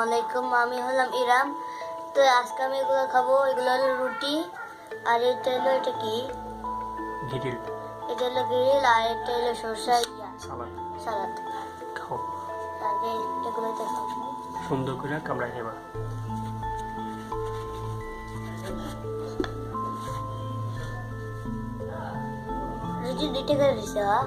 আলাইকুম, আমি হলাম ইরাম। তো আজকে আমি এগুলো খাবো। এগুলো হলো রুটি, আর এটা হলো এটা কি গিরিল এটা হলো গ্রিল, আর এটা হলো সরষা সালাদ সালাদ। খাও আগে এগুলোতে খাবো। সুন্দর করে কামড়া খেবা। রুটি দুইটা করে দিছে। হ্যাঁ,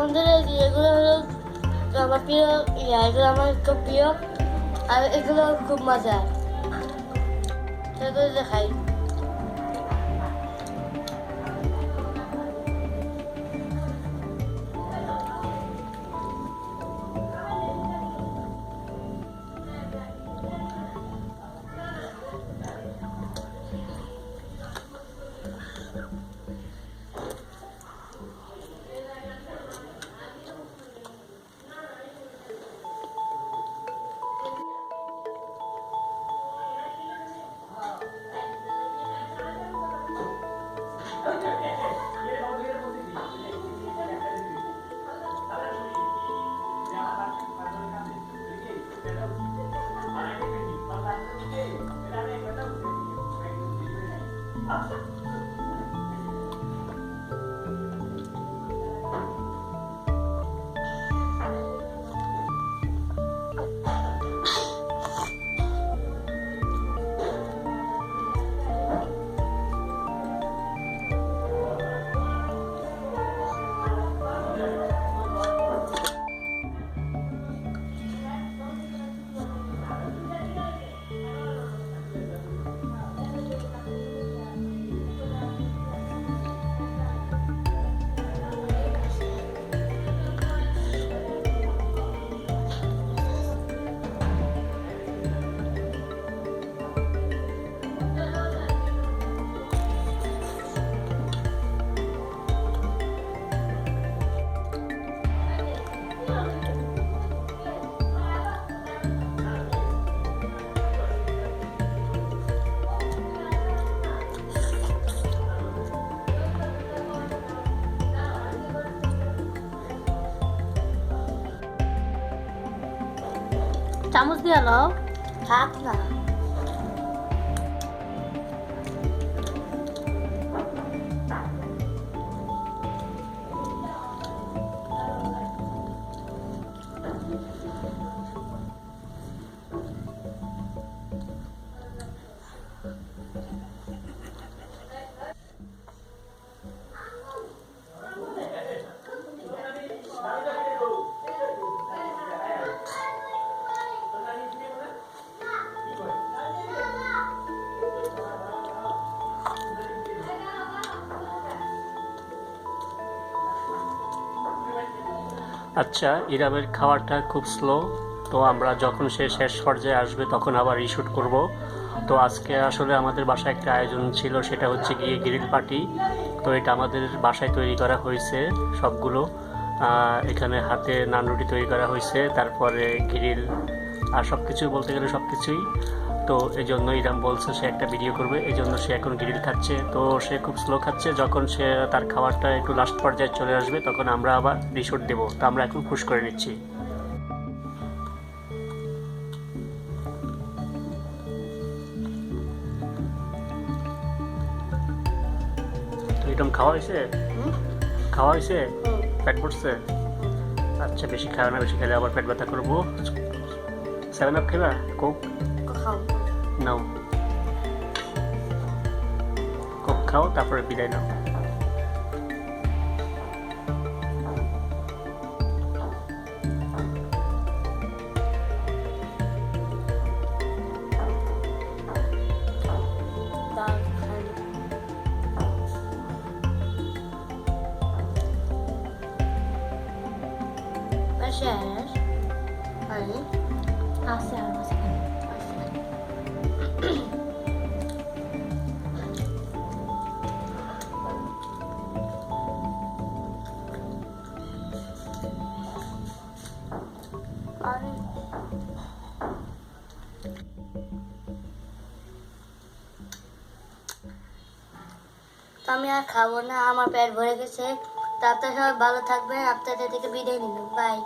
বন্ধুরা এগুলো হলো আমার প্রিয় এগুলো আমার খুব প্রিয় আর এগুলো খুব মজা সেগুলো দেখাই চামচ দিয়ে লও থাক না আচ্ছা, ইরামের খাবারটা খুব স্লো, তো আমরা যখন সে শেষ পর্যায়ে আসবে তখন আবার রিশুট করব। তো আজকে আসলে আমাদের বাসায় একটা আয়োজন ছিল, সেটা হচ্ছে গিয়ে গ্রিল পার্টি। তো এটা আমাদের বাসায় তৈরি করা হয়েছে সবগুলো। এখানে হাতে নান রুটি তৈরি করা হয়েছে, তারপরে গ্রিল আর সব কিছু বলতে গেলে সব কিছুই। তো এই জন্য ইরাম বলছে সে একটা ভিডিও করবে, এই জন্য সে এখন গ্রিল খাচ্ছে। তো সে খুব স্লো খাচ্ছে, যখন সে তার খাবারটা একটু লাস্ট পর্যায়ে চলে আসবে তখন আমরা আবার রিশুট দেবো। তো আমরা এখন খুশ করে নিচ্ছি। তো ইরাম খাওয়া হয়েছে? খাওয়া হয়েছে? পেট ভরছে? আচ্ছা, বেশি খাওয়া না, বেশি খেলে আবার পেট ব্যথা করবো। 7 আপ খেলা? কোক খাও নাও, কোক খাও, তারপরে বিদায় নাও। শেষ হয়নি আছে আর মাঝখানে তো আমি আর খাবো না, আমার পেট ভরে গেছে। তো আপনারা সবাই ভালো থাকবেন, আপনাদের থেকে বিদায় নিলাম, বাই।